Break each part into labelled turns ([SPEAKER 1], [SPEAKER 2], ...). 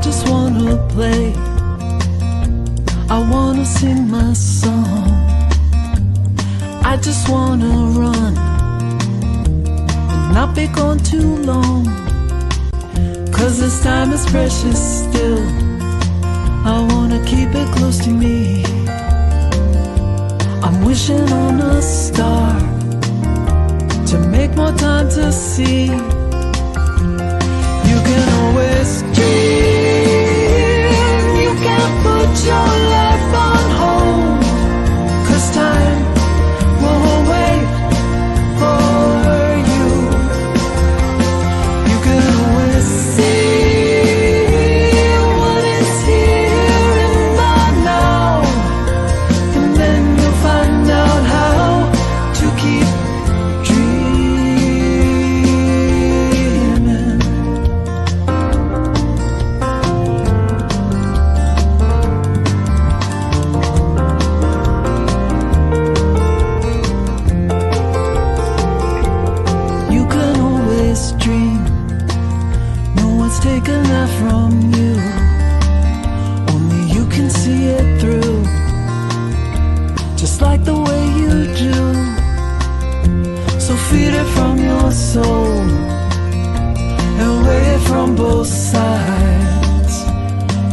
[SPEAKER 1] just wanna play, I wanna sing my song, I just wanna run and not be gone too long. 'Cause this time is precious still, I wanna keep it close to me. I'm wishing on a star to make more time to see. You can always dream, you can't put your life on hold, 'cause time won't wait for you. You can always see what is here in the now, and then you'll find out how to keep taken that from you. Only you can see it through, just like the way you do. So feed it from your soul and weigh it from both sides.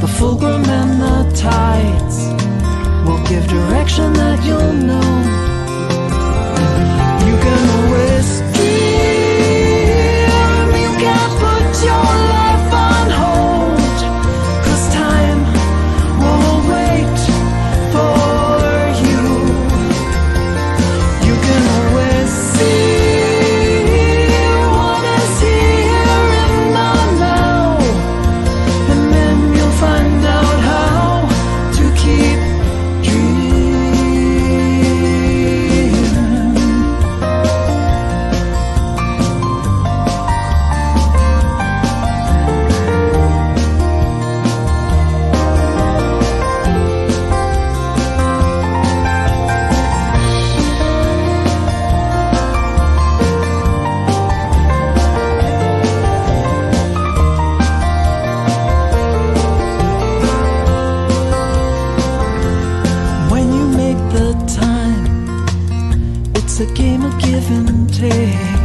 [SPEAKER 1] The fulcrum and the tides will give direction that you'll know. You can always dream, you can't put your life on hold, 'cause time won't wait for you. You can always see what is here in the now, and then you'll find out how to keep a game of give and take.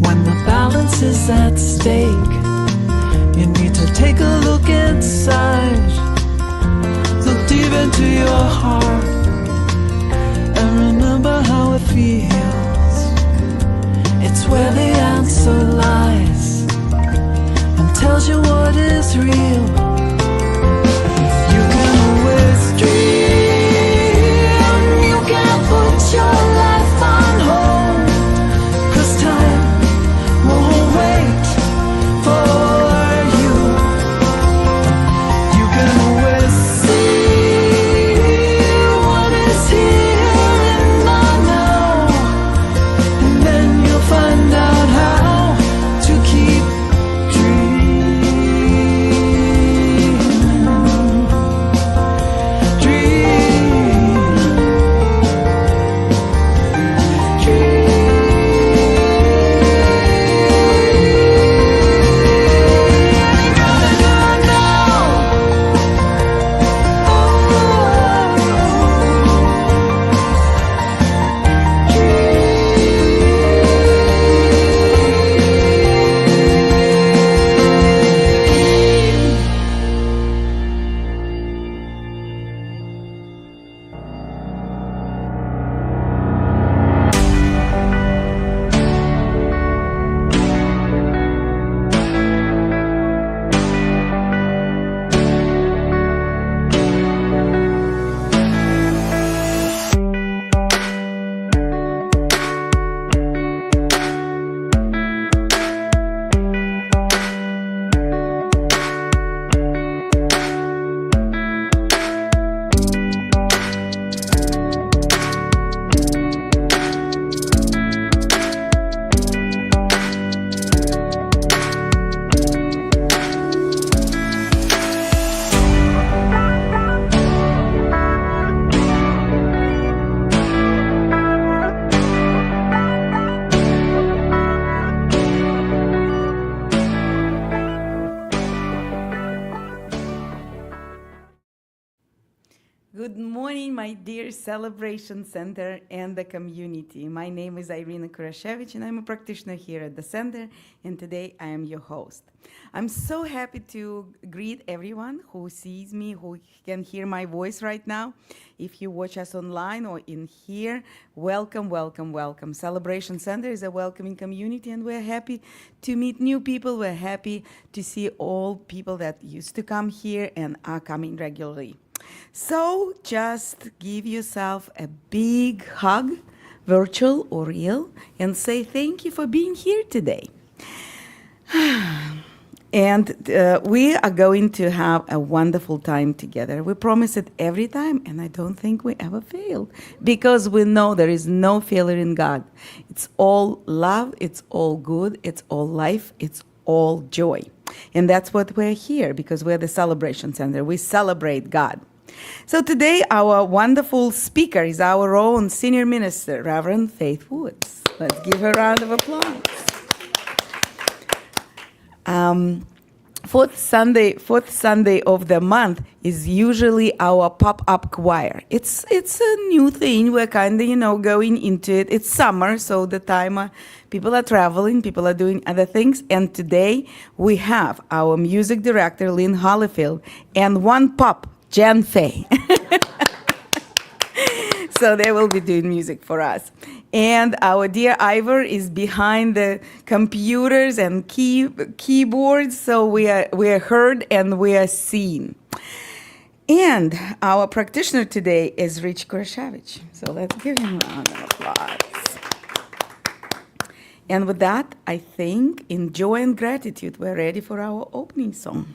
[SPEAKER 1] When the balance is at stake, you need to take a look inside, look deep into your heart, and remember how it feels. It's where the answer lies and tells you what is real. You can always dream, you can't put your life on hold, 'cause time won't wait for you. You can always see what is here in the now, and then you'll find out how to keep dreaming.
[SPEAKER 2] Good morning, my dear Celebration Center and the community. My name is Irina Kurashevich, and I'm a practitioner here at the center, and today I am your host. I'm so happy to greet everyone who sees me, who can hear my voice right now. If you watch us online or in here, welcome, welcome, welcome. Celebration Center is a welcoming community, and we're happy to meet new people. We're happy to see all people that used to come here and are coming regularly. So just give yourself a big hug, virtual or real, and say thank you for being here today. And we are going to have a wonderful time together. We promise it every time, and I don't think we ever fail, because we know there is no failure in God. It's all love, it's all good, it's all life, it's all joy. And that's what we're here, because we're the Celebration Center. We celebrate God. So today, our wonderful speaker is our own senior minister, Reverend Faith Woods. Let's give her a round of applause. Fourth Sunday of the month is usually our pop-up choir. It's a new thing. We're kind of, going into it. It's summer, so the time people are traveling, people are doing other things. And today we have our music director, Lynn Hollyfield, and one pop, Jen Fay. So they will be doing music for us. And our dear Ivor is behind the computers and keyboards, so we are heard and we are seen. And our practitioner today is Rich Kurashevich. So let's give him a round of applause. And with that, I think in joy and gratitude, we're ready for our opening song.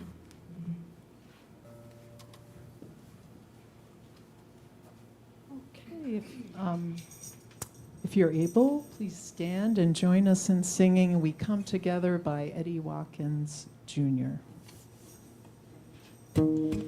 [SPEAKER 3] If you're able, please stand and join us in singing We Come Together by Eddie Watkins, Jr.
[SPEAKER 1] Look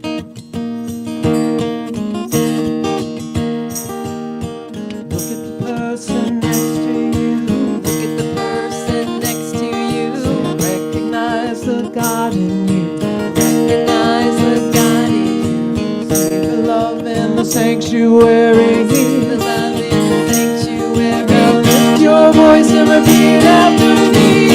[SPEAKER 1] at the person next to you.
[SPEAKER 4] Look at the person next to you.
[SPEAKER 1] So recognize the God in you.
[SPEAKER 4] Recognize the God in you.
[SPEAKER 1] See the love in the sanctuary.
[SPEAKER 4] See the love in the sanctuary.
[SPEAKER 1] Now lift your voice and repeat after me.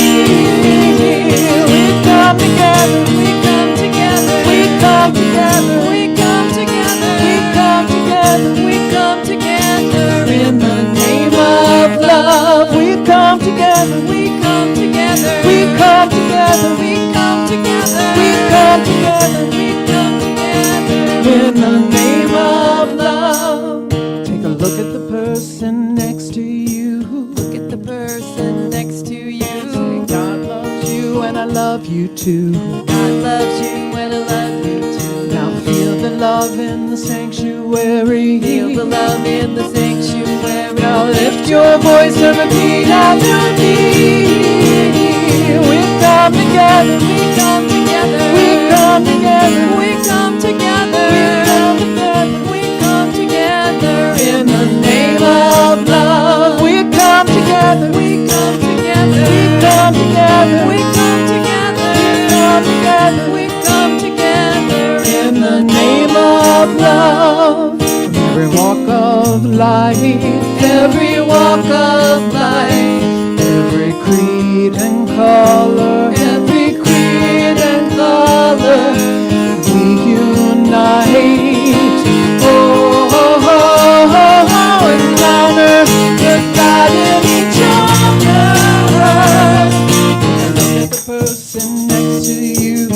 [SPEAKER 1] We come together.
[SPEAKER 4] We come together.
[SPEAKER 1] We come together.
[SPEAKER 4] We come together.
[SPEAKER 1] We come together.
[SPEAKER 4] We come together
[SPEAKER 1] In the name of love, we come together.
[SPEAKER 4] We come together.
[SPEAKER 1] We come together.
[SPEAKER 4] We come together.
[SPEAKER 1] We come together.
[SPEAKER 4] We come together
[SPEAKER 1] In the name of love. Take a look at the person next to you.
[SPEAKER 4] Look at the person next to you.
[SPEAKER 1] Say, God loves you and I love you too.
[SPEAKER 4] God loves you and I love you too.
[SPEAKER 1] Now feel the love in the sanctuary.
[SPEAKER 4] Feel the love in the sanctuary.
[SPEAKER 1] Now lift your voice and repeat after me. We come together.
[SPEAKER 4] We come together.
[SPEAKER 1] We come together.
[SPEAKER 4] We come together.
[SPEAKER 1] We come together.
[SPEAKER 4] We come together
[SPEAKER 1] In the name of love, we come together.
[SPEAKER 4] We come together.
[SPEAKER 1] We come together.
[SPEAKER 4] We come together.
[SPEAKER 1] Come together.
[SPEAKER 4] We come together
[SPEAKER 1] In the name of love. From every walk of life,
[SPEAKER 4] every walk of life,
[SPEAKER 1] every creed and color,
[SPEAKER 4] every creed and color,
[SPEAKER 1] we unite. Oh, oh, oh, oh, oh, and honor the God in each other. Look at the person next to you.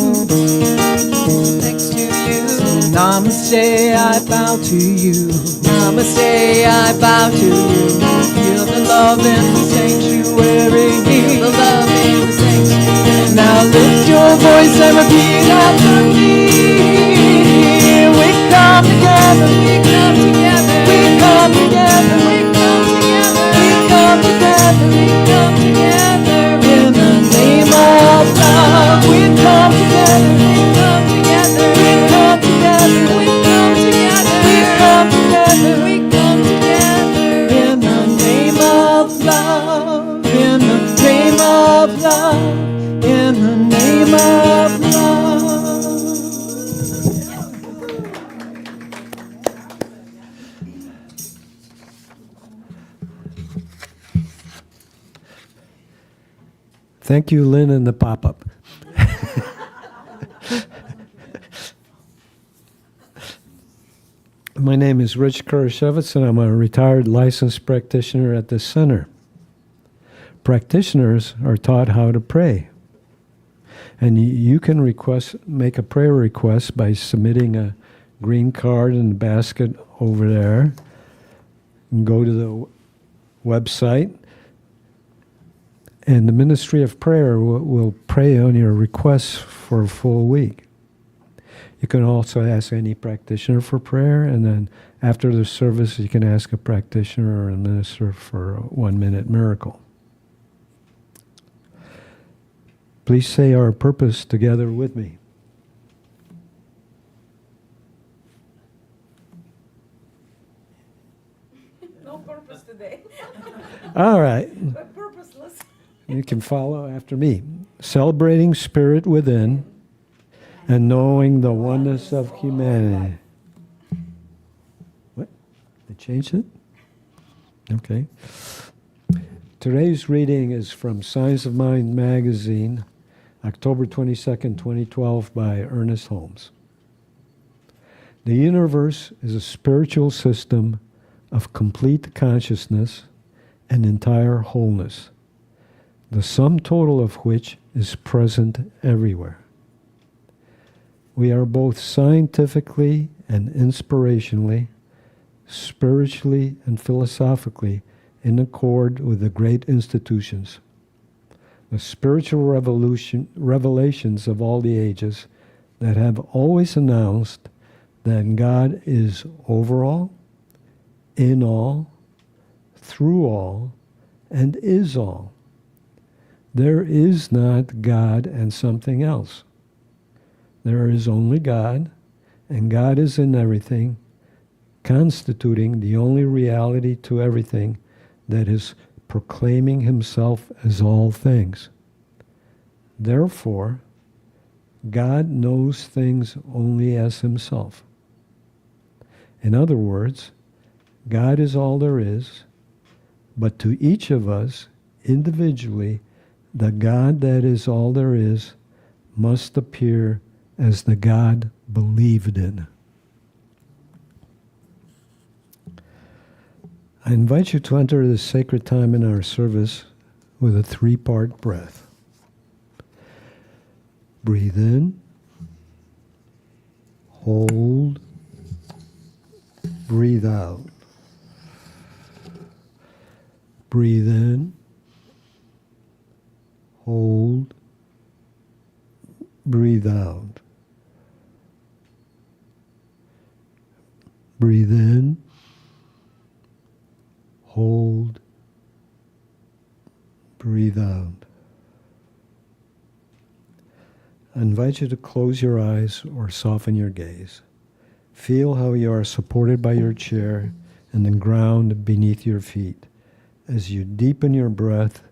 [SPEAKER 4] next to you.
[SPEAKER 1] Namaste, I bow to you.
[SPEAKER 4] Namaste, I bow to you.
[SPEAKER 1] Feel the love in the sanctuary.
[SPEAKER 4] Feel the love in the sanctuary.
[SPEAKER 1] Now lift your voice and repeat after me. We come together.
[SPEAKER 4] We come together.
[SPEAKER 1] We come together.
[SPEAKER 4] We come together.
[SPEAKER 1] We come together.
[SPEAKER 4] We come together
[SPEAKER 1] In the name of love, we come together.
[SPEAKER 4] We come together.
[SPEAKER 1] We come together.
[SPEAKER 4] We come together.
[SPEAKER 1] We come together.
[SPEAKER 4] We come together
[SPEAKER 1] In the name of love. In the
[SPEAKER 5] Thank you, Lynn, and the pop-up. My name is Rich Kurashevitz, and I'm a retired licensed practitioner at this center. Practitioners are taught how to pray. And you can make a prayer request by submitting a green card in the basket over there. And go to the website, and the Ministry of Prayer will pray on your requests for a full week. You can also ask any practitioner for prayer, and then after the service, you can ask a practitioner or a minister for a 1-minute miracle. Please say our purpose together with me.
[SPEAKER 2] No purpose today.
[SPEAKER 5] All right.
[SPEAKER 2] But purposeless.
[SPEAKER 5] You can follow after me. Celebrating spirit within and knowing the oneness of humanity. What? They changed it? Okay. Today's reading is from Science of Mind magazine, October 22nd, 2012, by Ernest Holmes. The universe is a spiritual system of complete consciousness and entire wholeness, the sum total of which is present everywhere. We are both scientifically and inspirationally, spiritually and philosophically in accord with the great institutions, the spiritual revelations of all the ages that have always announced that God is over all, in all, through all, and is all. There is not God and something else. There is only God, and God is in everything, constituting the only reality to everything that is proclaiming himself as all things. Therefore, God knows things only as himself. In other words, God is all there is, but to each of us, individually, the God that is all there is must appear as the God believed in. I invite you to enter this sacred time in our service with a 3-part breath. Breathe in, hold, breathe out. Breathe in, hold, breathe out. Breathe in, hold, breathe out. I invite you to close your eyes or soften your gaze. Feel how you are supported by your chair and the ground beneath your feet as you deepen your breath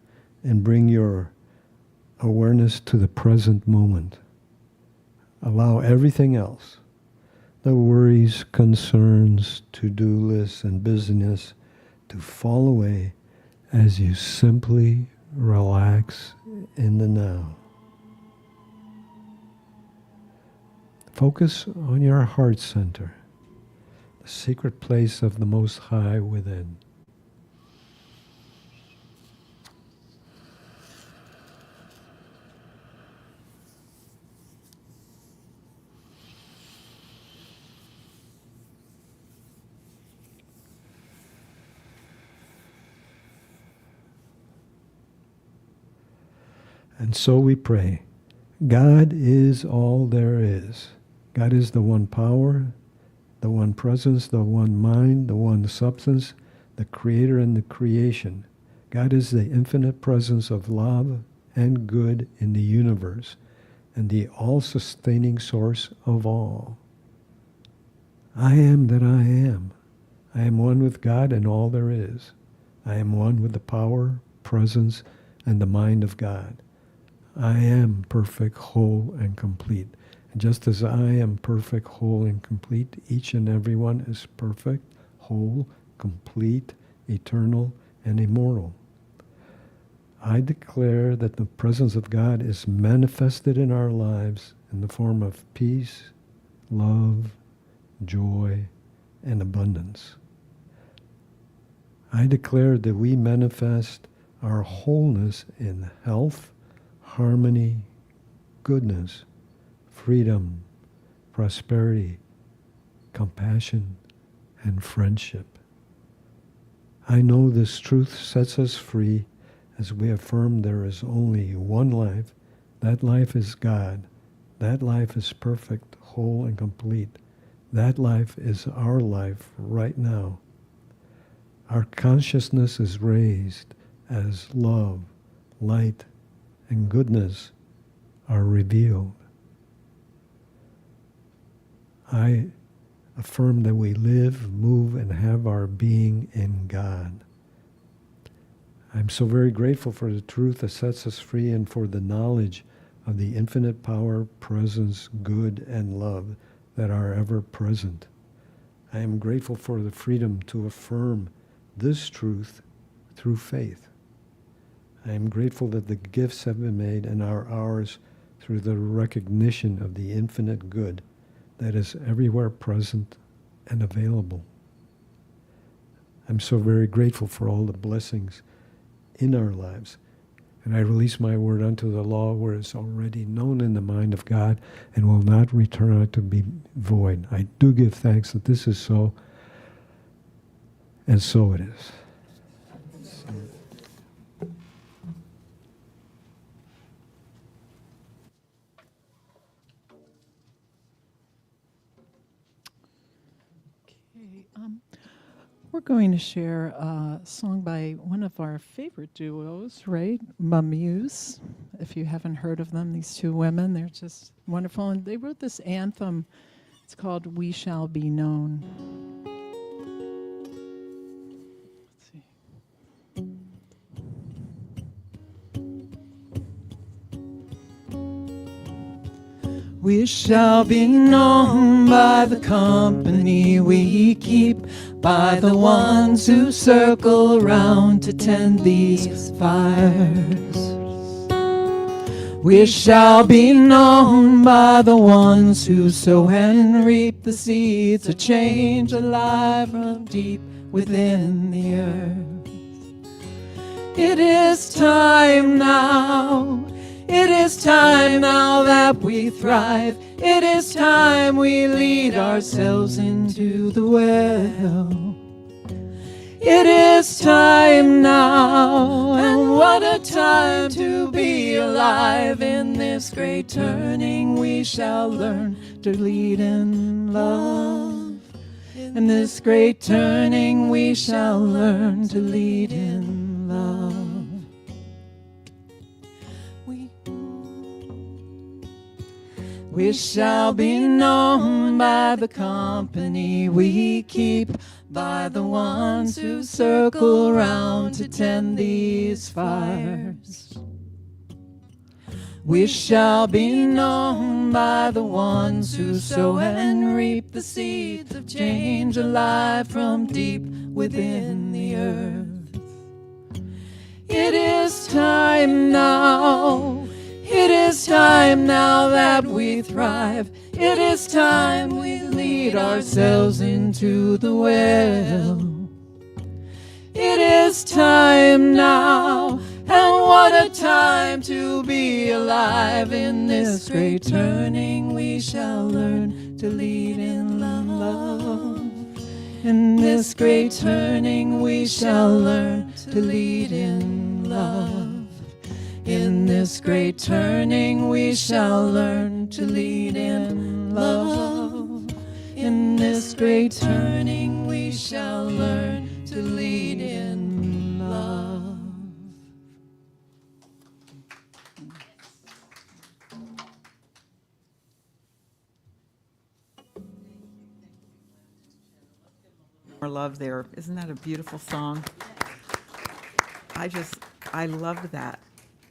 [SPEAKER 5] and bring your awareness to the present moment. Allow everything else, the worries, concerns, to-do lists, and busyness to fall away as you simply relax in the now. Focus on your heart center, the secret place of the Most High within. And so we pray, God is all there is. God is the one power, the one presence, the one mind, the one substance, the creator and the creation. God is the infinite presence of love and good in the universe, and the all-sustaining source of all. I am that I am. I am one with God and all there is. I am one with the power, presence, and the mind of God. I am perfect, whole, and complete. And just as I am perfect, whole, and complete, each and every one is perfect, whole, complete, eternal, and immortal. I declare that the presence of God is manifested in our lives in the form of peace, love, joy, and abundance. I declare that we manifest our wholeness in health, harmony, goodness, freedom, prosperity, compassion, and friendship. I know this truth sets us free as we affirm there is only one life. That life is God. That life is perfect, whole, and complete. That life is our life right now. Our consciousness is raised as love, light, and goodness are revealed. I affirm that we live, move, and have our being in God. I'm so very grateful for the truth that sets us free and for the knowledge of the infinite power, presence, good, and love that are ever present. I am grateful for the freedom to affirm this truth through faith. I am grateful that the gifts have been made and are ours through the recognition of the infinite good that is everywhere present and available. I'm so very grateful for all the blessings in our lives. And I release my word unto the law where it's already known in the mind of God and will not return out to be void. I do give thanks that this is so, and so it is.
[SPEAKER 3] Okay, we're going to share a song by one of our favorite duos, right? Mamuse. If you haven't heard of them, these two women, they're just wonderful. And they wrote this anthem. It's called We Shall Be Known. Let's see. We shall be known by the company we keep, by the ones who circle round to tend these fires. We shall be known by the ones who sow and reap the seeds of change alive from deep within the earth. It is time now. It is time now that we thrive. It is time we lead ourselves into the well. It is time now, and what a time to be alive. In this great turning we shall learn to lead in love. In this great turning we shall learn to lead in love. We shall be known by the company we keep, by the ones who circle round to tend these fires. We shall be known by the ones who sow and reap the seeds of change alive from deep within the earth. It is time now. It is time now that we thrive. It is time we lead ourselves into the well. It is time now, and what a time to be alive. In this great turning we shall learn to lead in love. In this great turning we shall learn to lead in love. In this great turning we shall learn to lead in love. In this great turning we shall learn to lead in love.
[SPEAKER 6] More love there. Isn't that a beautiful song? I love that.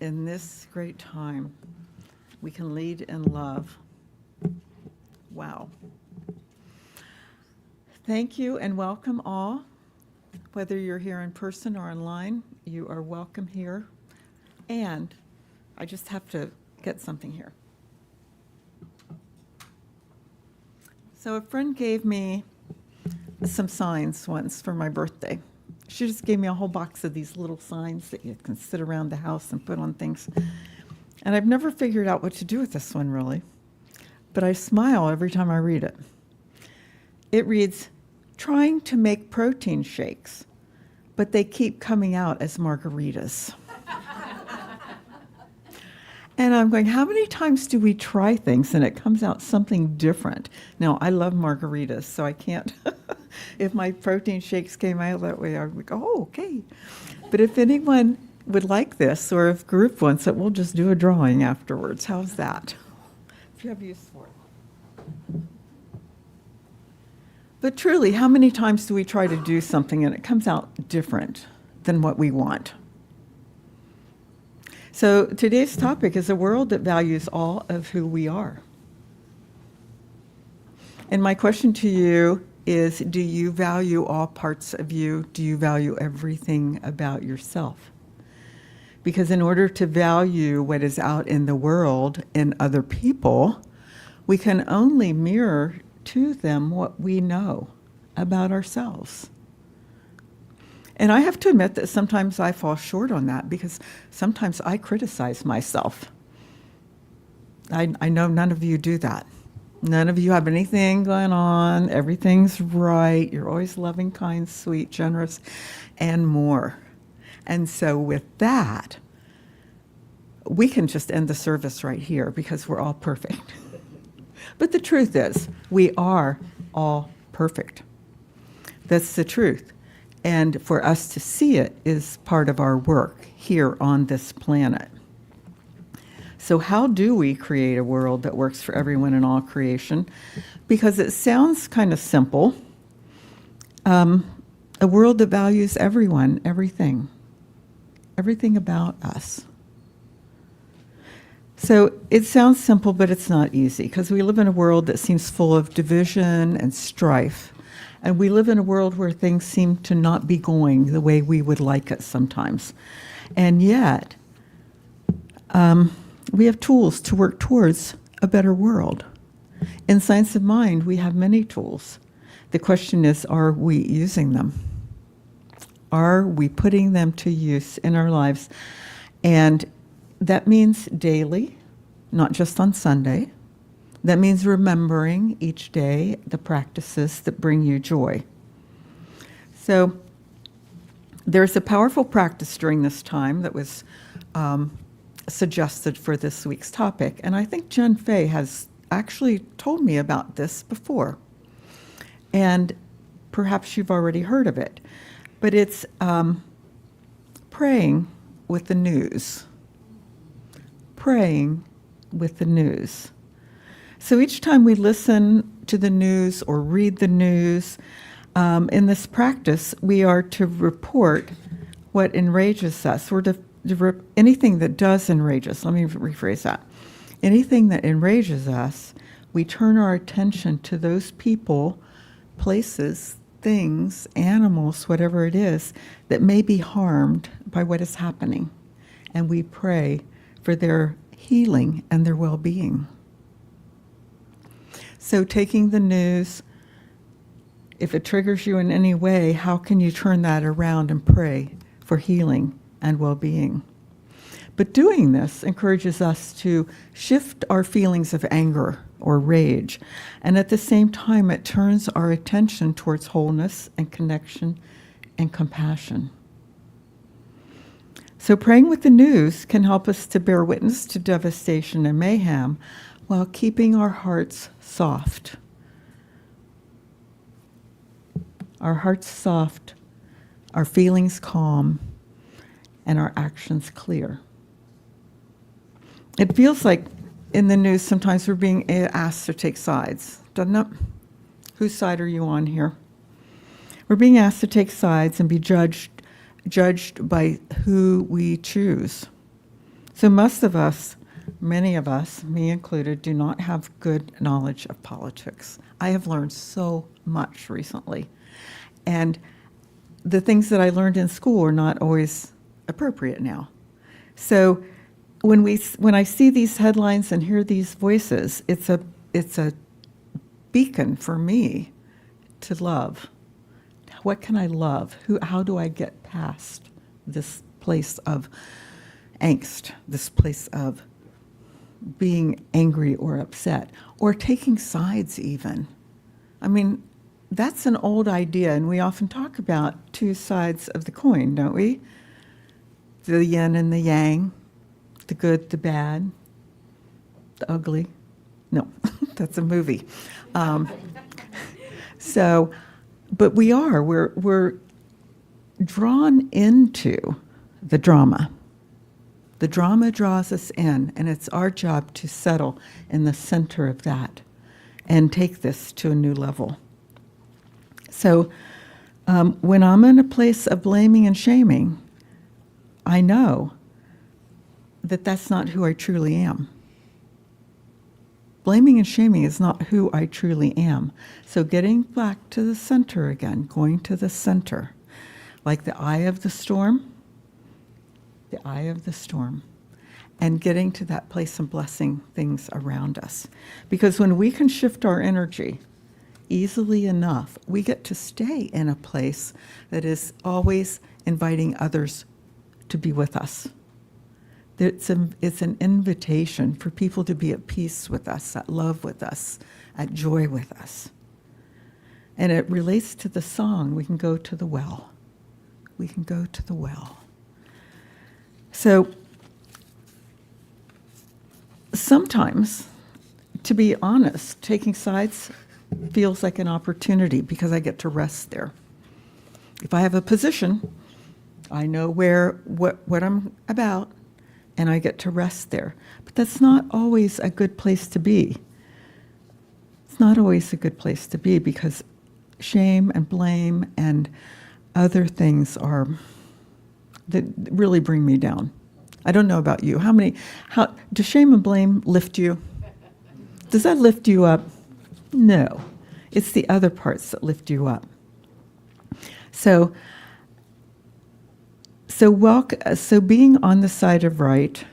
[SPEAKER 6] In this great time, we can lead in love. Wow. Thank you and welcome all. Whether you're here in person or online, you are welcome here. And I just have to get something here. So a friend gave me some signs once for my birthday. She just gave me a whole box of these little signs that you can sit around the house and put on things. And I've never figured out what to do with this one, really. But I smile every time I read it. It reads, "Trying to make protein shakes, but they keep coming out as margaritas." And I'm going, how many times do we try things and it comes out something different? Now, I love margaritas, so I can't. If my protein shakes came out that way, I would go, oh, okay. But if anyone would like this, or if group wants it, we'll just do a drawing afterwards. How's that? If you have use for it. But truly, how many times do we try to do something and it comes out different than what we want? So today's topic is a world that values all of who we are. And my question to you is, do you value all parts of you? Do you value everything about yourself? Because in order to value what is out in the world in other people, we can only mirror to them what we know about ourselves. And I have to admit that sometimes I fall short on that because sometimes I criticize myself. I know none of you do that. None of you have anything going on. Everything's right. You're always loving, kind, sweet, generous, and more. And so with that, we can just end the service right here because we're all perfect. But the truth is, we are all perfect. That's the truth. And for us to see it is part of our work here on this planet. So how do we create a world that works for everyone in all creation? Because it sounds kind of simple. A world that values everyone, everything about us. So it sounds simple, but it's not easy because we live in a world that seems full of division and strife. And we live in a world where things seem to not be going the way we would like it sometimes. And yet, we have tools to work towards a better world. In Science of Mind, we have many tools. The question is, are we using them? Are we putting them to use in our lives? And that means daily, not just on Sunday. That means remembering each day the practices that bring you joy. So there's a powerful practice during this time that was suggested for this week's topic. And I think Jen Fay has actually told me about this before. And perhaps you've already heard of it. But it's praying with the news. Praying with the news. So each time we listen to the news or read the news, in this practice, we are to report what enrages us. We're to anything that does enrage us. Let me rephrase that. Anything that enrages us, we turn our attention to those people, places, things, animals, whatever it is, that may be harmed by what is happening. And we pray for their healing and their well-being. So taking the news, if it triggers you in any way, how can you turn that around and pray for healing and well-being? But doing this encourages us to shift our feelings of anger or rage, and at the same time it turns our attention towards wholeness and connection and compassion. So praying with the news can help us to bear witness to devastation and mayhem while keeping our hearts soft. Our hearts soft, our feelings calm, and our actions clear. It feels like in the news sometimes we're being asked to take sides, doesn't it? Whose side are you on here? We're being asked to take sides and be judged by who we choose. So most of us, many of us, me included, do not have good knowledge of politics. I have learned so much recently. And the things that I learned in school are not always appropriate now. So when I see these headlines and hear these voices, it's a beacon for me to love. What can I love? How do I get past this place of angst, this place of being angry or upset, or taking sides even? I mean, that's an old idea, and we often talk about two sides of the coin, don't we? The yin and the yang, the good, the bad, the ugly. No, that's a movie. But we're drawn into the drama. The drama draws us in, and it's our job to settle in the center of that and take this to a new level. So when I'm in a place of blaming and shaming, I know that that's not who I truly am. Blaming and shaming is not who I truly am. So getting back to the center again, going to the center, like the eye of the storm, and getting to that place and blessing things around us. Because when we can shift our energy easily enough, we get to stay in a place that is always inviting others to be with us. It's an invitation for people to be at peace with us, at love with us, at joy with us. And it relates to the song, we can go to the well. We can go to the well. So sometimes, to be honest, taking sides feels like an opportunity because I get to rest there. If I have a position, I know what I'm about, and I get to rest there. But that's not always a good place to be. It's not always a good place to be because shame and blame and other things that really bring me down. I don't know about you. How does shame and blame lift you? Does that lift you up? No. It's the other parts that lift you up. So being on the side of right,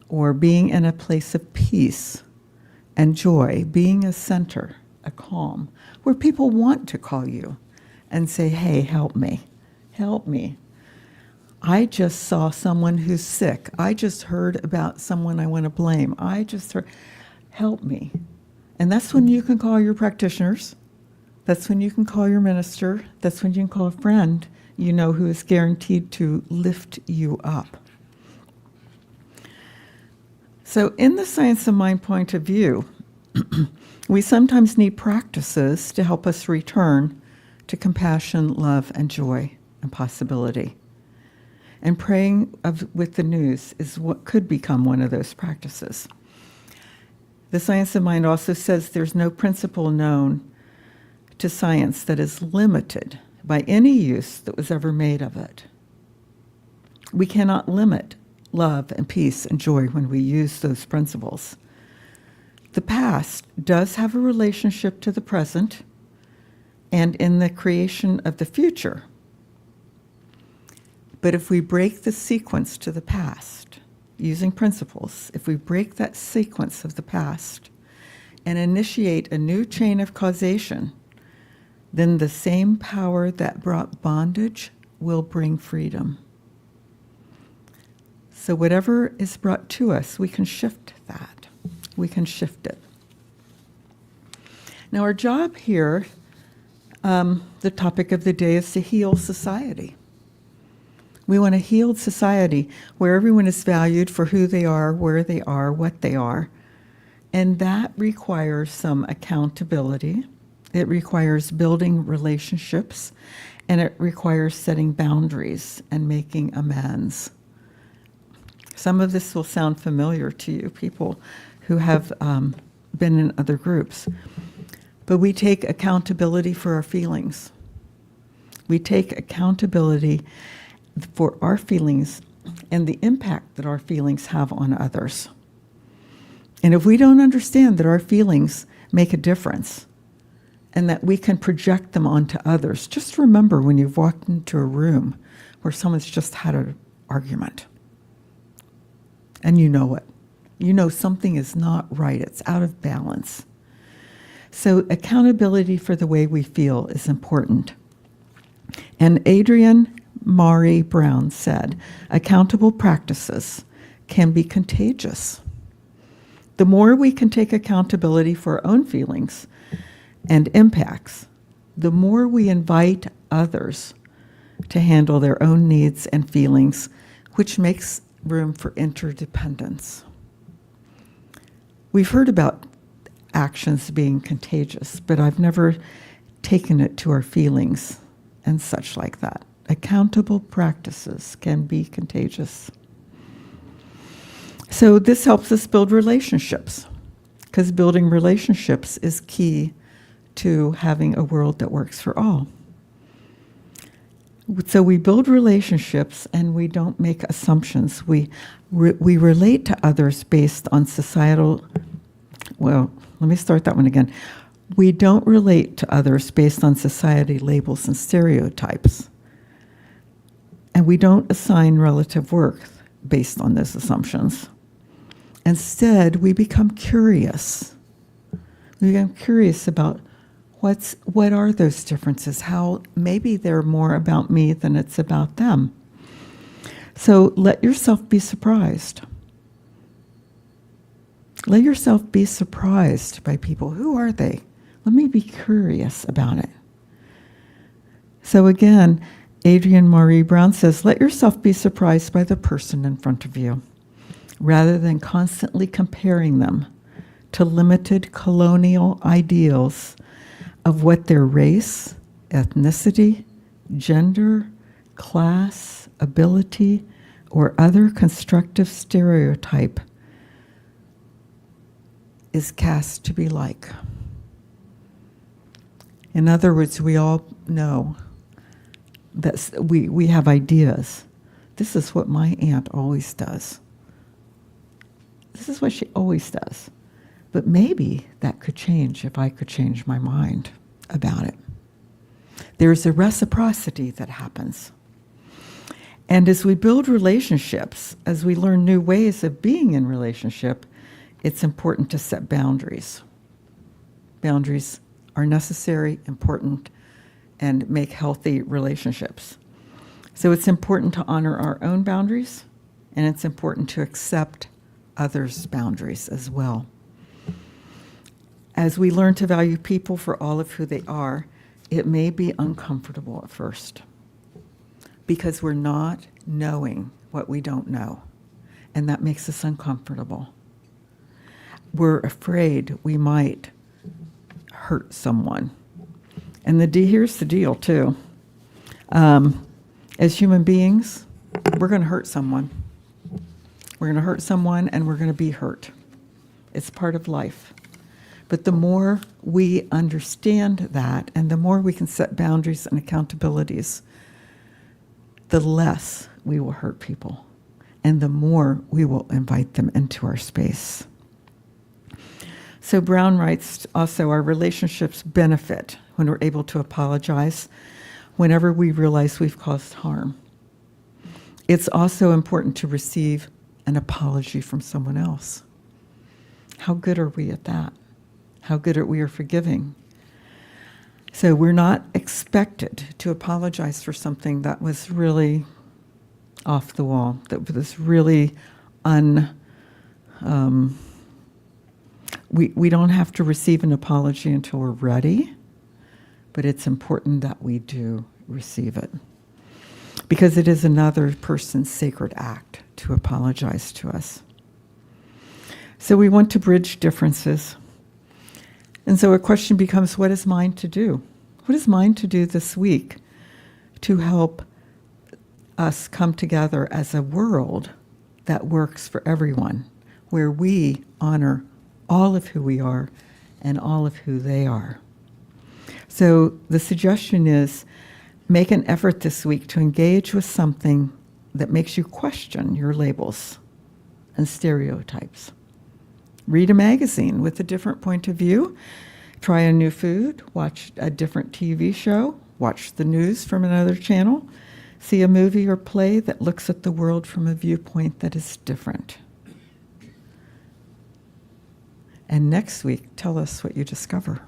[SPEAKER 6] or being in a place of peace and joy, being a center, a calm, where people want to call you and say, hey, help me. I just saw someone who's sick. I just heard about someone I want to blame. Help me. And that's when you can call your practitioners. That's when you can call your minister. That's when you can call a friend you know who is guaranteed to lift you up. So in the science of mind point of view, we sometimes need practices to help us return to compassion, love, and joy and possibility. And praying with the news is what could become one of those practices. The science of mind also says there's no principle known to science that is limited by any use that was ever made of it. We cannot limit love and peace and joy when we use those principles. The past does have a relationship to the present and in the creation of the future. But if we break the sequence to the past, using principles, if we break that sequence of the past and initiate a new chain of causation, then the same power that brought bondage will bring freedom. So whatever is brought to us, we can shift that. We can shift it. Now our job here, the topic of the day is to heal society. We want a healed society where everyone is valued for who they are, where they are, what they are. And that requires some accountability. It requires building relationships, and it requires setting boundaries and making amends. Some of this will sound familiar to you, people who have been in other groups. But we take accountability for our feelings. We take accountability for our feelings and the impact that our feelings have on others. And if we don't understand that our feelings make a difference and that we can project them onto others, just remember when you've walked into a room where someone's just had an argument. And you know it. You know something is not right. It's out of balance. So accountability for the way we feel is important. And Adrienne Mari Brown said, accountable practices can be contagious. The more we can take accountability for our own feelings and impacts, the more we invite others to handle their own needs and feelings, which makes room for interdependence. We've heard about actions being contagious, but I've never taken it to our feelings and such like that. Accountable practices can be contagious. So this helps us build relationships, because building relationships is key to having a world that works for all. So we build relationships and we don't make assumptions. We relate to others based on societal, well, let me start that one again. We don't relate to others based on society labels and stereotypes. And we don't assign relative worth based on those assumptions. Instead, we become curious. We become curious about what are those differences? How maybe they're more about me than it's about them. So let yourself be surprised. Let yourself be surprised by people. Who are they? Let me be curious about it. So again, Adrienne Marie Brown says, let yourself be surprised by the person in front of you, rather than constantly comparing them to limited colonial ideals of what their race, ethnicity, gender, class, ability, or other constructive stereotype is cast to be like. In other words, we all know that we have ideas. This is what my aunt always does. This is what she always does. But maybe that could change if I could change my mind about it. There's a reciprocity that happens. And as we build relationships, as we learn new ways of being in relationship, it's important to set boundaries. Boundaries are necessary, important, and make healthy relationships. So it's important to honor our own boundaries, and it's important to accept others' boundaries as well. As we learn to value people for all of who they are, it may be uncomfortable at first because we're not knowing what we don't know, and that makes us uncomfortable. We're afraid we might hurt someone. And here's the deal, too. As human beings, we're going to hurt someone. We're going to hurt someone, and we're going to be hurt. It's part of life. But the more we understand that, and the more we can set boundaries and accountabilities, the less we will hurt people, and the more we will invite them into our space. So Brown writes also, our relationships benefit when we're able to apologize whenever we realize we've caused harm. It's also important to receive an apology from someone else. How good are we at that? How good are we at forgiving? So we're not expected to apologize for something that was really off the wall, that was really we don't have to receive an apology until we're ready, but it's important that we do receive it, because it is another person's sacred act to apologize to us. So we want to bridge differences. And so a question becomes, what is mine to do? What is mine to do this week to help us come together as a world that works for everyone, where we honor all of who we are and all of who they are? So the suggestion is, make an effort this week to engage with something that makes you question your labels and stereotypes. Read a magazine with a different point of view, try a new food, watch a different TV show, watch the news from another channel, see a movie or play that looks at the world from a viewpoint that is different. And next week, tell us what you discover.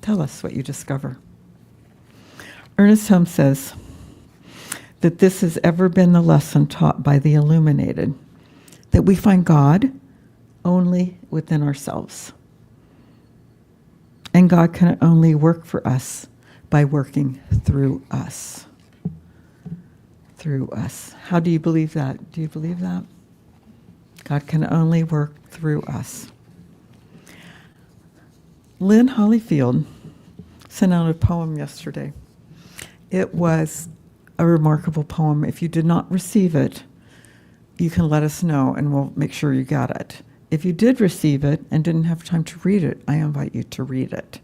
[SPEAKER 6] Tell us what you discover. Ernest Holmes says that this has ever been the lesson taught by the illuminated, that we find God only within ourselves. And God can only work for us by working through us. Through us. How do you believe that? Do you believe that? God can only work through us. Lynn Hollyfield sent out a poem yesterday. It was a remarkable poem. If you did not receive it, you can let us know and we'll make sure you got it. If you did receive it and didn't have time to read it, I invite you to read it.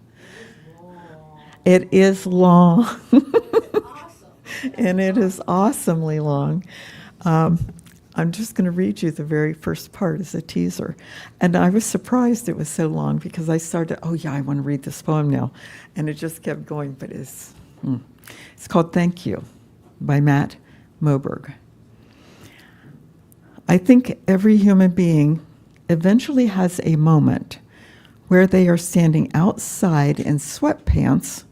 [SPEAKER 6] It is long. And it is awesomely long. I'm just going to read you the very first part as a teaser. And I was surprised it was so long because I started, oh yeah, I want to read this poem now. And it just kept going, but it's called Thank You by Matt Moberg. I think every human being eventually has a moment where they are standing outside in sweatpants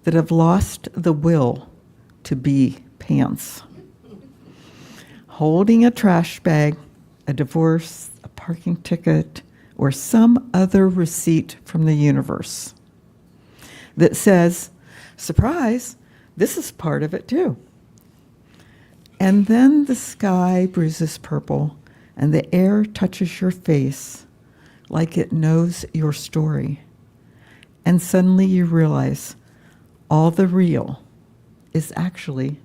[SPEAKER 6] that have lost the will to be pants. Holding a trash bag, a divorce, a parking ticket, or some other receipt from the universe that says, surprise, this is part of it too. And then the sky bruises purple and the air touches your face like it knows your story. And suddenly you realize all the real is actually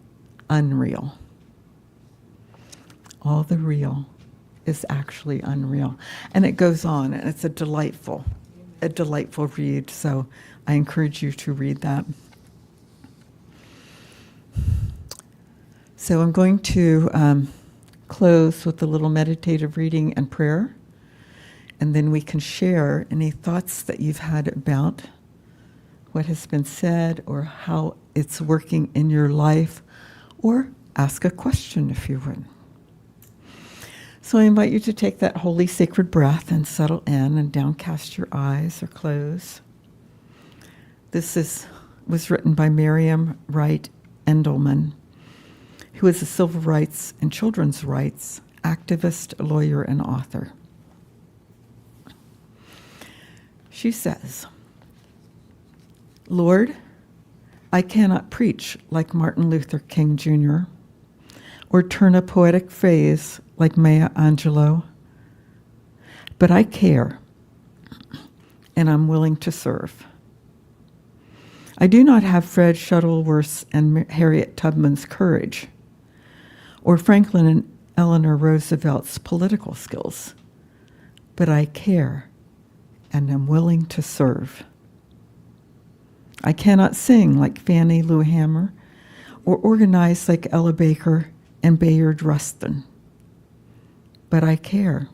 [SPEAKER 6] unreal. All the real is actually unreal. And it goes on, and it's a delightful read. So I encourage you to read that. So I'm going to close with a little meditative reading and prayer. And then we can share any thoughts that you've had about what has been said or how it's working in your life, or ask a question if you would. So I invite you to take that holy sacred breath and settle in and downcast your eyes or close. This was written by Miriam Wright Endelman, who is a civil rights and children's rights activist, lawyer, and author. She says, Lord, I cannot preach like Martin Luther King Jr., or turn a poetic phrase like Maya Angelou, but I care, and I'm willing to serve. I do not have Fred Shuttleworth's and Harriet Tubman's courage, or Franklin and Eleanor Roosevelt's political skills, but I care, and am willing to serve. I cannot sing like Fannie Lou Hamer, or organize like Ella Baker and Bayard Rustin, but I care,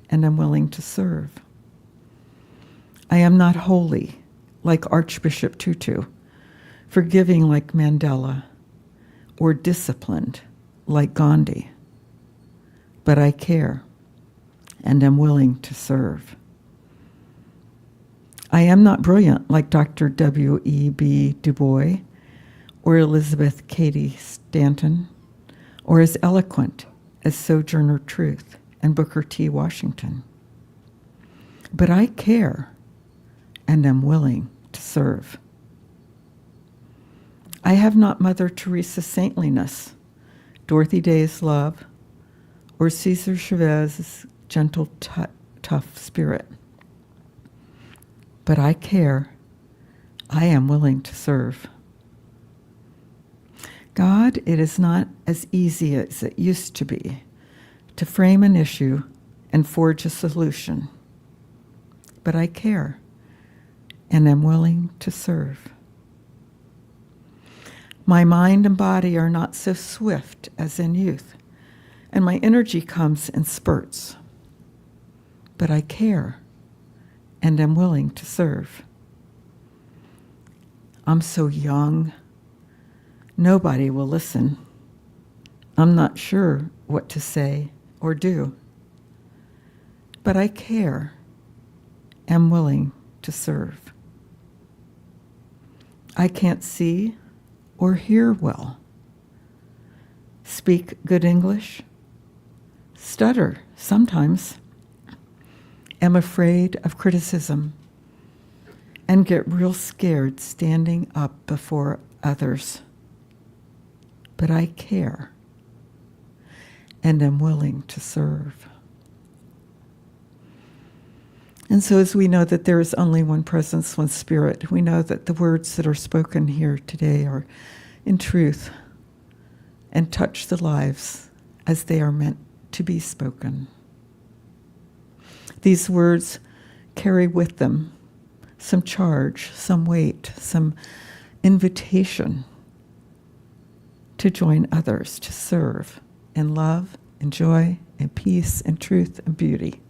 [SPEAKER 6] and am willing to serve. I am not holy like Archbishop Tutu, forgiving like Mandela, or disciplined like Gandhi, but I care, and am willing to serve. I am not brilliant like Dr. W.E.B. Du Bois, or Elizabeth Cady Stanton, or as eloquent as Sojourner Truth and Booker T. Washington. But I care, and am willing to serve. I have not Mother Teresa's saintliness, Dorothy Day's love, or Cesar Chavez's gentle, tough spirit. But I care. I am willing to serve. God, it is not as easy as it used to be to frame an issue and forge a solution. But I care, and am willing to serve. My mind and body are not so swift as in youth, and my energy comes in spurts. But I care, and am willing to serve. I'm so young. Nobody will listen. I'm not sure what to say or do. but I care, am willing to serve. I can't see or hear well, speak good English, stutter sometimes, am afraid of criticism, and get real scared standing up before others. But I care and am willing to serve. And so as we know that there is only one presence, one spirit, we know that the words that are spoken here today are in truth and touch the lives as they are meant to be spoken. These words carry with them some charge, some weight, some invitation to join others, to serve in love, in joy, in peace, in truth, and beauty.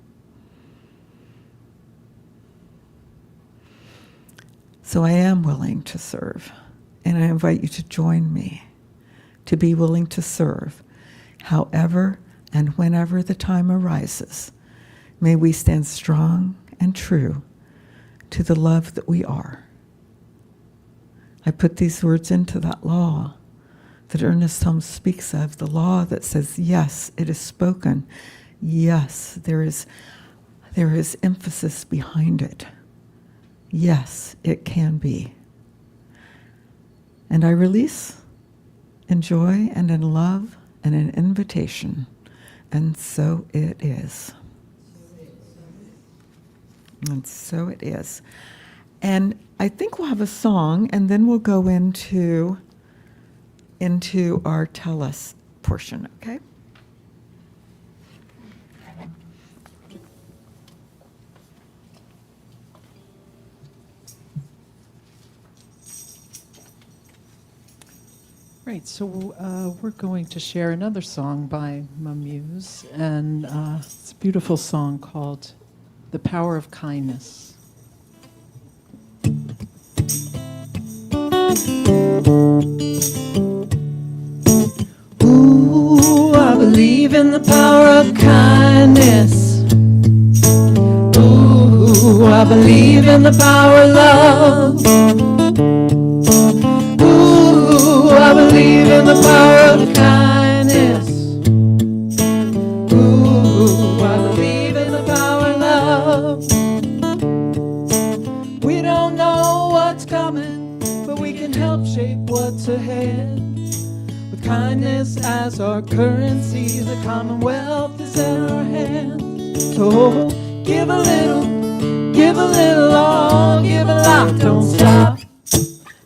[SPEAKER 6] So I am willing to serve, and I invite you to join me, to be willing to serve, however and whenever the time arises. May we stand strong and true to the love that we are. I put these words into that law that Ernest Holmes speaks of, the law that says, yes, it is spoken. Yes, there is emphasis behind it. Yes, it can be. And I release in joy and in love and in invitation. And so it is. And so it is. And I think we'll have a song, and then we'll go into our tell us portion, okay?
[SPEAKER 3] Right, so we're going to share another song by my muse, and it's a beautiful song called The Power of Kindness. Ooh, I believe in the power of kindness. Ooh, I believe in the power of love. I believe in the power of kindness. Ooh, I believe in the power of love. We don't know what's coming, but we can help shape what's ahead. With kindness as our currency, the commonwealth is in our hands. So give a little, all, give a lot, don't stop.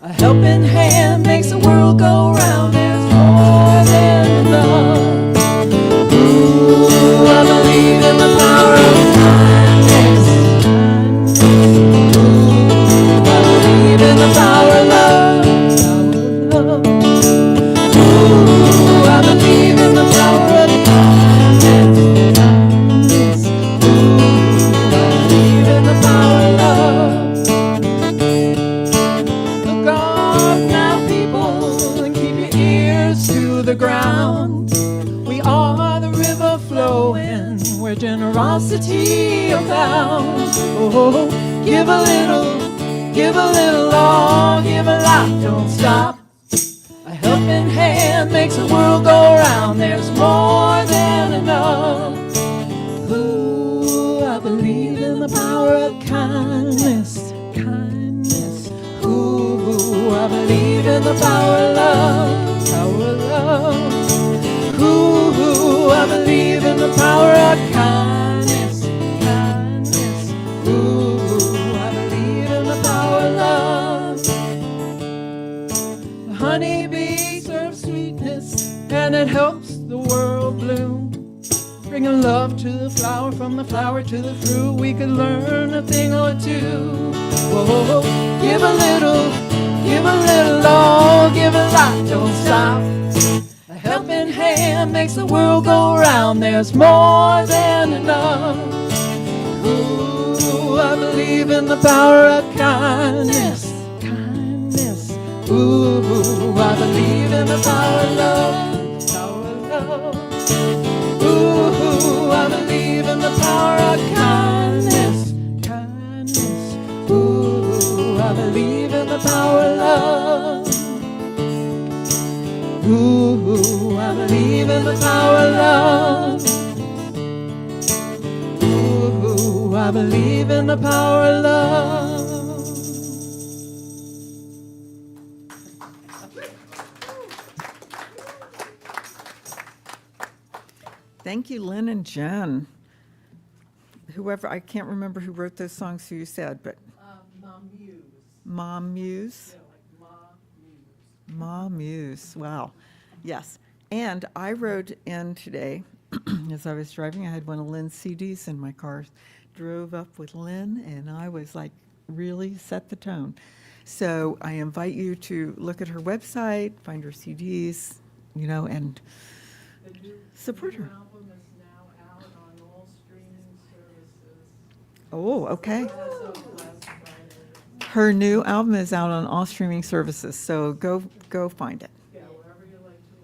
[SPEAKER 3] A helping hand makes the world go round. There's more than enough. Ooh, I believe in the power of kindness. Ooh, I believe in the power of love. Ooh, I believe in the power of kindness. Ooh, I believe in the power of love. The ground. We are the river flowing where generosity abounds. Oh, give a little, all, give a lot, don't stop. A helping hand makes the world go round. There's more than enough. Ooh, I believe in the power of kindness. Ooh, I believe in the power of love. Ooh, I believe in the power of kindness. Ooh, I believe in the power of love. The honeybee serves sweetness, and it helps the world bloom. Bringing love to the flower, from the flower to the fruit, we could learn a thing or two. Whoa, give a little, all, give a lot, don't stop. A helping hand makes the world go round. There's more than enough. Ooh, I believe in the power of kindness. Ooh, I believe in the power of love. Ooh, I believe in the power of kindness. I believe in the power of love.
[SPEAKER 6] Thank you, Lynn and Jen. Whoever, I can't remember who wrote those songs, who you said, but.
[SPEAKER 3] Mom Muse.
[SPEAKER 6] Mom Muse?
[SPEAKER 3] Yeah, like Ma Muse.
[SPEAKER 6] Mom Muse, wow. Yes. And I wrote in today, as I was driving, I had one of Lynn's CDs in my car, drove up with Lynn, and I was like, really set the tone. So I invite you to look at her website, find her CDs, and support her.
[SPEAKER 3] The album is now out on all streaming services.
[SPEAKER 6] Oh, okay.
[SPEAKER 3] As of last Friday.
[SPEAKER 6] Her new album is out on all streaming services, so go find it.
[SPEAKER 3] Yeah, wherever you like to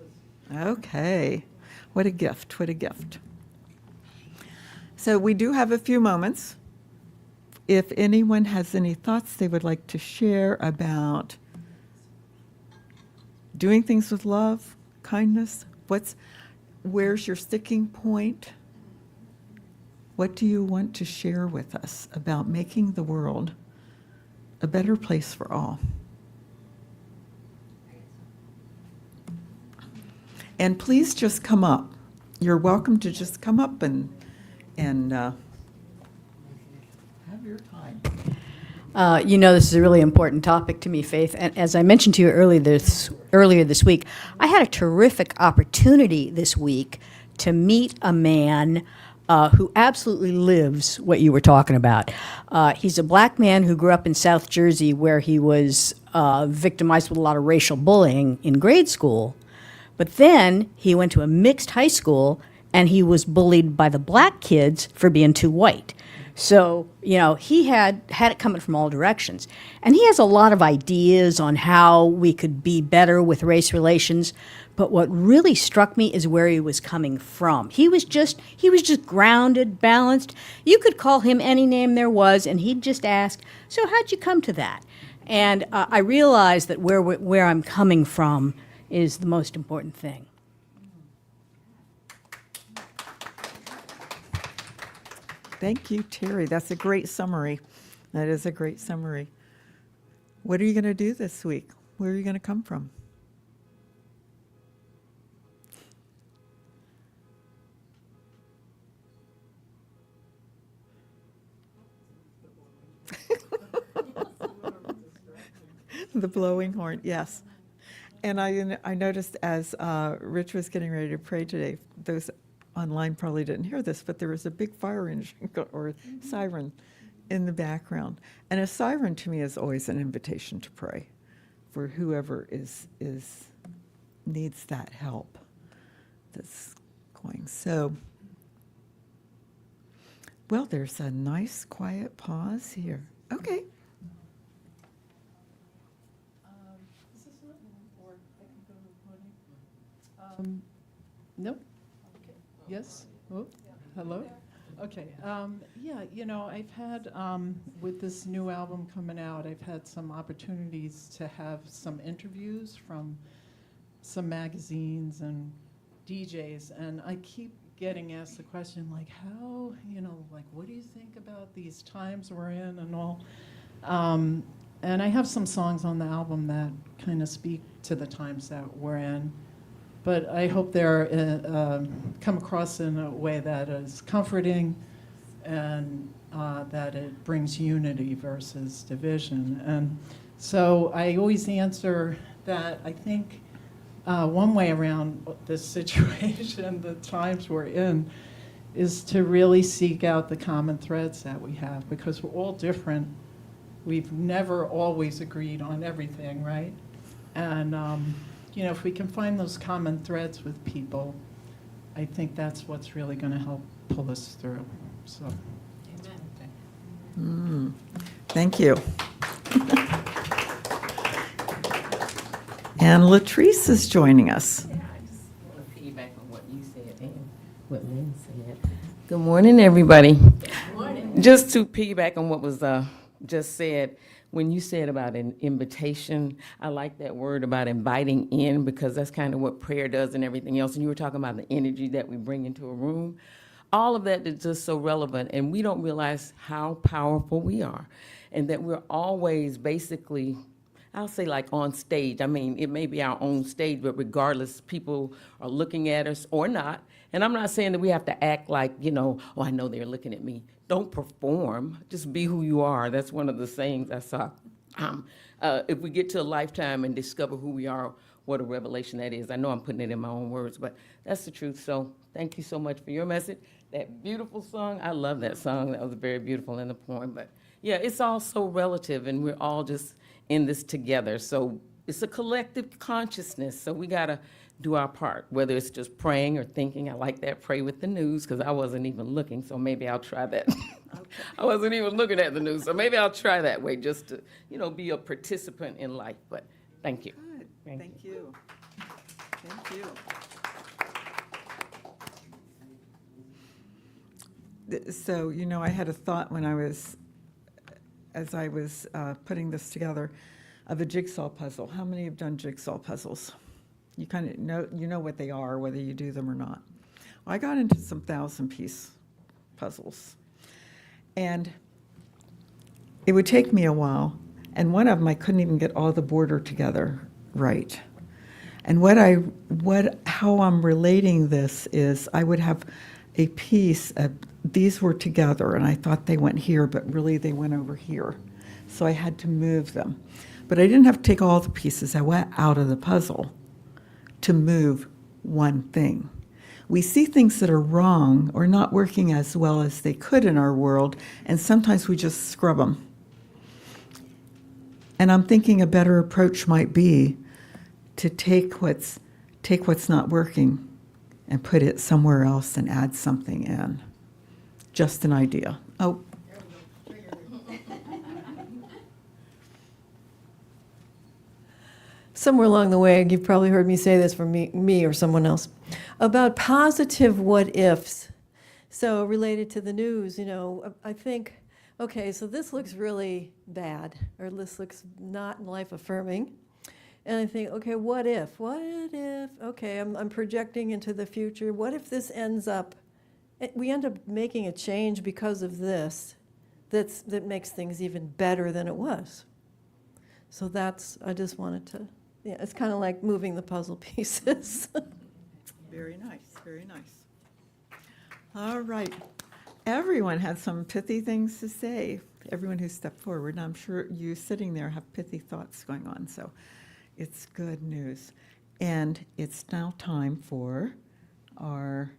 [SPEAKER 3] listen.
[SPEAKER 6] Okay. What a gift, what a gift. So we do have a few moments. If anyone has any thoughts they would like to share about doing things with love, kindness, where's your sticking point? What do you want to share with us about making the world a better place for all? And please just come up. You're welcome to just come up and have your time.
[SPEAKER 7] This is a really important topic to me, Faith. And as I mentioned to you earlier this week, I had a terrific opportunity this week to meet a man who absolutely lives what you were talking about. He's a black man who grew up in South Jersey, where he was victimized with a lot of racial bullying in grade school. But then he went to a mixed high school, and he was bullied by the black kids for being too white. So, he had it coming from all directions. And he has a lot of ideas on how we could be better with race relations. But what really struck me is where he was coming from. He was just grounded, balanced. You could call him any name there was, and he'd just ask, so how'd you come to that? And I realized that where I'm coming from is the most important thing.
[SPEAKER 6] Thank you, Terry. That's a great summary. That is a great summary. What are you going to do this week? Where are you going to come from? The blowing horn, yes. And I noticed as Rich was getting ready to pray today, those online probably didn't hear this, but there was a big fire engine or siren in the background. And a siren to me is always an invitation to pray for whoever needs that help that's going. So, well, there's a nice quiet pause here. Okay.
[SPEAKER 3] Nope. Yes? Oh, hello? Okay. I've had, with this new album coming out, I've had some opportunities to have some interviews from some magazines and DJs, and I keep getting asked the question, like, how, what do you think about these times we're in and all? And I have some songs on the album that kind of speak to the times that we're in. But I hope they're come across in a way that is comforting and that it brings unity versus division. And so I always answer that I think one way around this situation, the times we're in, is to really seek out the common threads that we have, because we're all different. We've never always agreed on everything, right? And if we can find those common threads with people, I think that's what's really going to help pull us through. So,
[SPEAKER 6] Thank you. And Latrice is joining us.
[SPEAKER 4] Yeah, I just want to piggyback on what you said and what Lynn said. Good morning, everybody. Good morning. Just to piggyback on what was just said, when you said about an invitation, I like that word about inviting in, because that's kind of what prayer does and everything else. And you were talking about the energy that we bring into a room. all of that is just so relevant, and we don't realize how powerful we are, and that we're always basically, I'll say like on stage. I mean, it may be our own stage, but regardless, people are looking at us or not. And I'm not saying that we have to act like, oh, I know they're looking at me. Don't perform. Just be who you are. That's one of the sayings I saw. If we get to a lifetime and discover who we are, what a revelation that is. I know I'm putting it in my own words, but that's the truth. So thank you so much for your message. That beautiful song, I love that song. That was very beautiful in the poem. But yeah, it's all so relative, and we're all just in this together. So it's a collective consciousness. So we got to do our part, whether it's just praying or thinking. I like that, pray with the news, because I wasn't even looking, so maybe I'll try that. I wasn't even looking at the news, so maybe I'll try that way, just to, be a participant in life. But thank you.
[SPEAKER 6] Good. Thank
[SPEAKER 4] you.
[SPEAKER 6] you. Thank you. So, I had a thought as I was putting this together, of a jigsaw puzzle. How many have done jigsaw puzzles? You kind of know what they are, whether you do them or not. Well, I got into some 1,000-piece puzzles, and it would take me a while. And one of them, I couldn't even get all the border together right. And how I'm relating this is, I would have a piece of, these were together, and I thought they went here, but really they went over here. So I had to move them. But I didn't have to take all the pieces. I went out of the puzzle to move one thing. We see things that are wrong or not working as well as they could in our world, and sometimes we just scrub them. And I'm thinking a better approach might be to take what's not working and put it somewhere else and add something in. Just an idea. Oh.
[SPEAKER 3] Somewhere along the way, you've probably heard me say this from me or someone else, about positive what ifs. So related to the news, I think, okay, so this looks really bad, or this looks not life affirming. And I think, okay, what if? Okay, I'm projecting into the future. What if this ends up, we end up making a change because of this, that makes things even better than it was. So I just wanted to, it's kind of like moving the puzzle pieces.
[SPEAKER 6] Very nice, very nice. All right. Everyone had some pithy things to say, everyone who stepped forward. And I'm sure you sitting there have pithy thoughts going on, so it's good news. And it's now time for our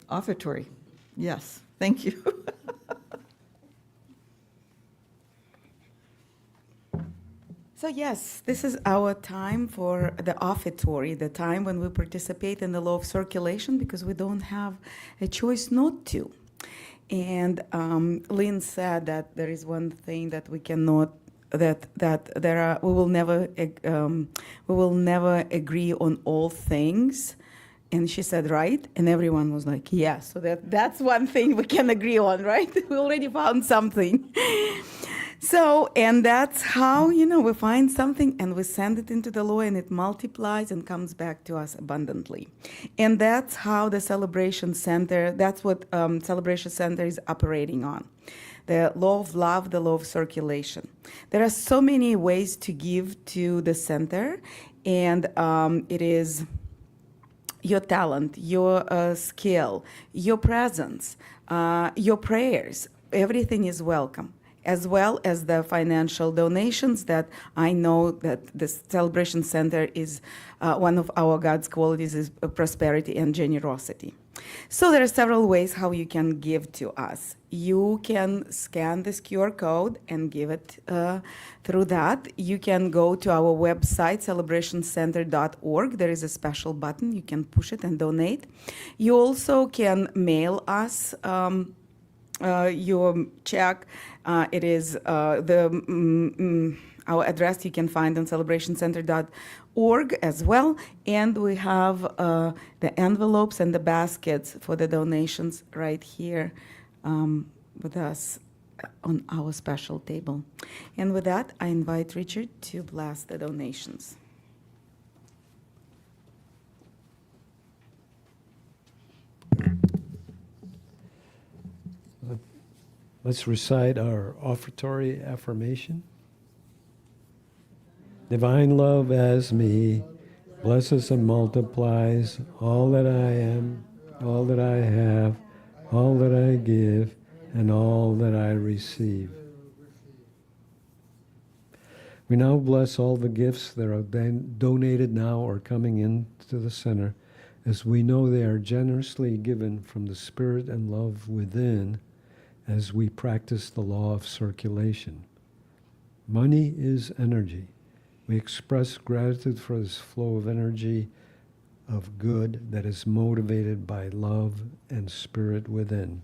[SPEAKER 6] offertory. Yes, thank you.
[SPEAKER 2] So yes, this is our time for the offertory, the time when we participate in the law of circulation, because we don't have a choice not to. And Lynn said that there is one thing that we cannot, we will never agree on all things. And she said, right? And everyone was like, yes. So that's one thing we can agree on, right? We already found something. So, and that's how, we find something and we send it into the law, and it multiplies and comes back to us abundantly. And that's how the Celebration Center, that's what Celebration Center is operating on. The law of love, the law of circulation. There are so many ways to give to the center, and it is your talent, your skill, your presence, your prayers. Everything is welcome, as well as the financial donations that I know that the Celebration Center is one of our God's qualities is prosperity and generosity. So there are several ways how you can give to us. You can scan this QR code and give it through that. You can go to our website, celebrationcenter.org. There is a special button. You can push it and donate. You also can mail us your check. It is our address you can find on celebrationcenter.org as well. And we have the envelopes and the baskets for the donations right here with us on our special table. And with that, I invite Richard to bless the donations.
[SPEAKER 5] Let's recite our offertory affirmation. Divine love as me blesses and multiplies all that I am, all that I have, all that I give, and all that I receive. We now bless all the gifts that are donated now or coming into the center, as we know they are generously given from the Spirit and love within as we practice the law of circulation. Money is energy. We express gratitude for this flow of energy of good that is motivated by love and spirit within.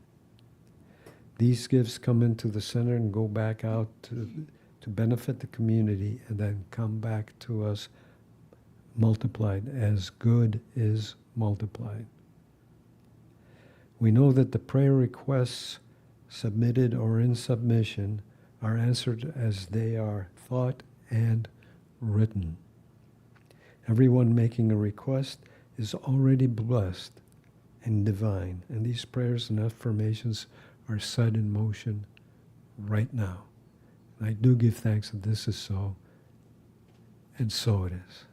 [SPEAKER 5] These gifts come into the center and go back out to benefit the community and then come back to us multiplied as good is multiplied. We know that the prayer requests submitted or in submission are answered as they are thought and written. Everyone making a request is already blessed and divine, and these prayers and affirmations are set in motion right now. And I do give thanks that this is so, and so it is.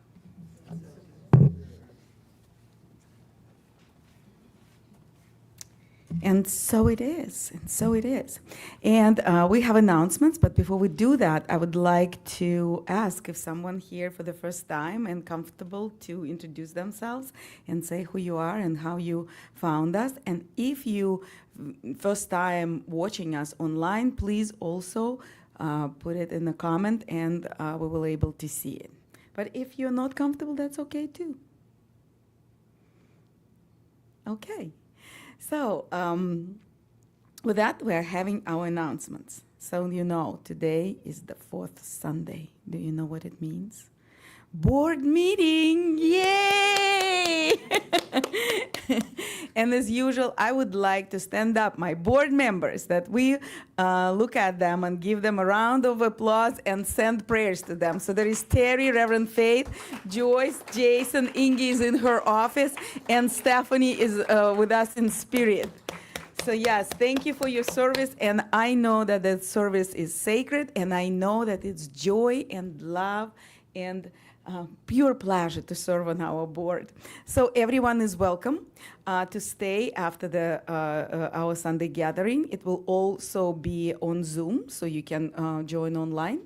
[SPEAKER 2] And so it is, and so it is. And we have announcements, but before we do that, I would like to ask if someone here for the first time and comfortable to introduce themselves and say who you are and how you found us. And if you first time watching us online, please also put it in a comment and we will be able to see it. But if you're not comfortable, that's okay too. Okay. So, with that, we're having our announcements. So, you know, today is the 4th Sunday. Do you know what it means? Board meeting! Yay! And as usual, I would like to stand up my board members that we look at them and give them a round of applause and send prayers to them. So there is Terry, Reverend Faith, Joyce, Jason, Ingy is in her office, and Stephanie is with us in spirit. So yes, thank you for your service, and I know that the service is sacred, and I know that it's joy and love and pure pleasure to serve on our board. So everyone is welcome to stay after our Sunday gathering. It will also be on Zoom, so you can join online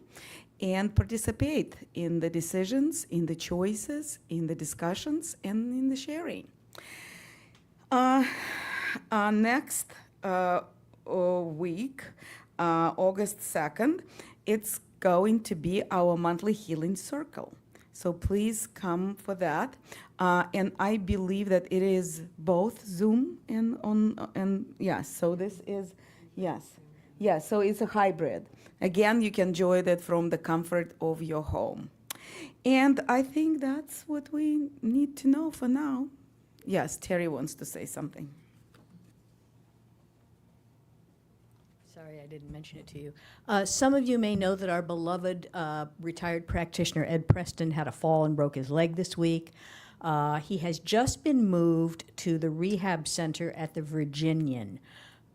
[SPEAKER 2] and participate in the decisions, in the choices, in the discussions, and in the sharing. Next week, August 2nd, it's going to be our monthly healing circle. So please come for that. And I believe that it is both Zoom and yes, so this is, yes. Yes, so it's a hybrid. Again, you can join it from the comfort of your home. And I think that's what we need to know for now. Yes, Terry wants to say something.
[SPEAKER 7] Sorry, I didn't mention it to you. Some of you may know that our beloved retired practitioner, Ed Preston, had a fall and broke his leg this week. He has just been moved to the rehab center at the Virginian,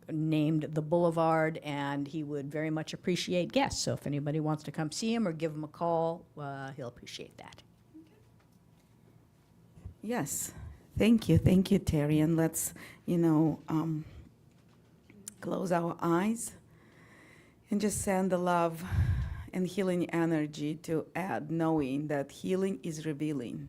[SPEAKER 7] named the Boulevard, and he would very much appreciate guests. So if anybody wants to come see him or give him a call, he'll appreciate that.
[SPEAKER 2] Yes, thank you, Terry. And let's, close our eyes and just send the love and healing energy to Ed, knowing that healing is revealing.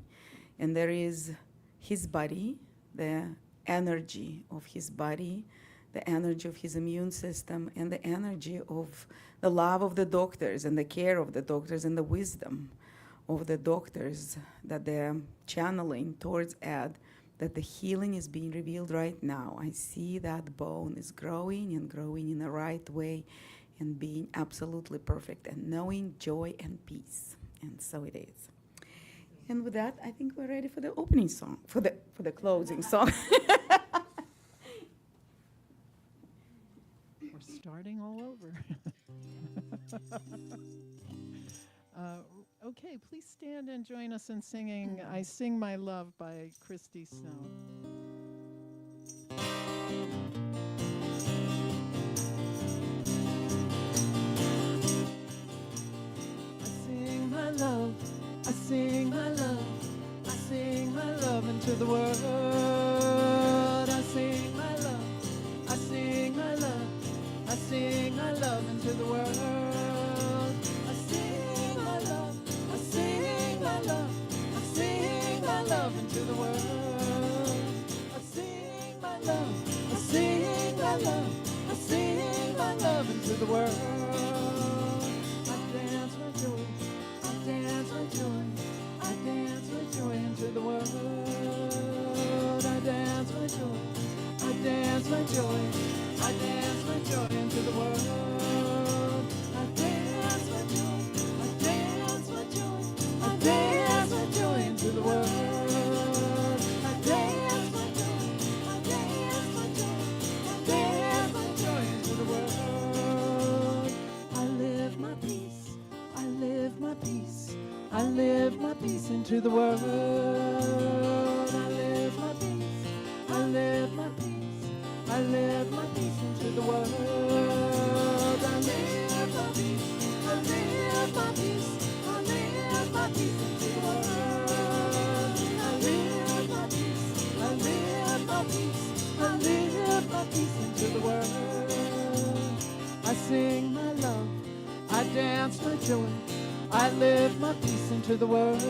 [SPEAKER 2] And there is his body, the energy of his body, the energy of his immune system, and the energy of the love of the doctors and the care of the doctors and the wisdom of the doctors that they're channeling towards Ed, that the healing is being revealed right now. I see that bone is growing and growing in the right way and being absolutely perfect and knowing joy and peace. And so it is. And with that, I think we're ready for the opening song, for the closing song.
[SPEAKER 3] We're starting all over. Okay, please stand and join us in singing I Sing My Love by Christy Snow. into the world. I sing my love, I sing my love, I sing my love into the world. I sing my love, I sing my love, I sing my love into the world. I sing my love, I sing my love, I sing my love into the world. I dance my joy, I dance my joy, I dance my joy into the world. I dance my joy, I dance my joy, I dance my joy into the world. I dance my joy, I dance my joy, I dance my joy into the world. I dance my joy, I dance my joy, I dance my joy into the world. I live my peace, I live my peace, I live my peace into the world. I live my peace, I live my peace, I live my peace into the world. I live my peace, I live my peace, I live my peace into the world. I live my peace, I live my peace, I live my peace into the world. I sing my love, I dance my joy, I live my peace into the world.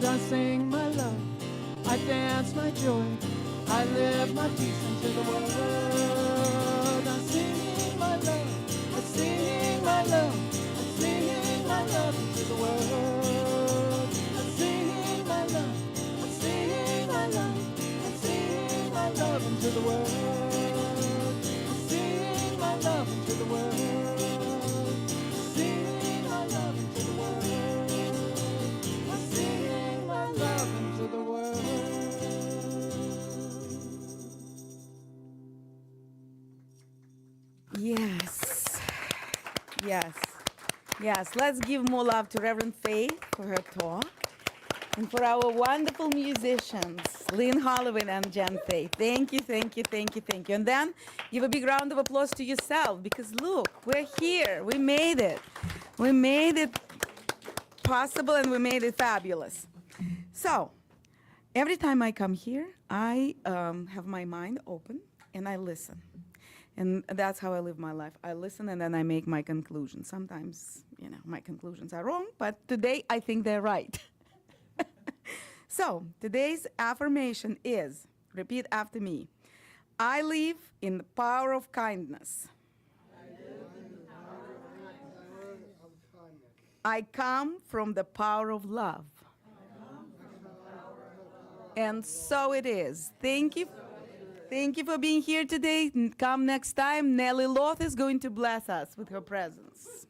[SPEAKER 3] I sing my love, I dance my joy, I live my peace into the world. I sing my love, I sing my love, I sing my love into the world. I sing my love, I sing my love, I sing my love into the world. I sing my love into the world. Sing my love into the world. I sing my love into the world.
[SPEAKER 2] Yes. Yes. Yes. Let's give more love to Reverend Faith for her talk and for our wonderful musicians, Lynn, Hollyfield, and Jen Faith. Thank you, thank you, thank you, thank you. And then give a big round of applause to yourself because look, we're here. We made it. We made it possible and we made it fabulous. So, every time I come here, I have my mind open and I listen. And that's how I live my life. I listen and then I make my conclusions. Sometimes, my conclusions are wrong, but today I think they're right. So, today's affirmation is, repeat after me, I live in the power of kindness. I come from the power of love. And so it is. Thank you. Thank you for being here today. Come next time. Nellie Loth is going to bless us with her presence.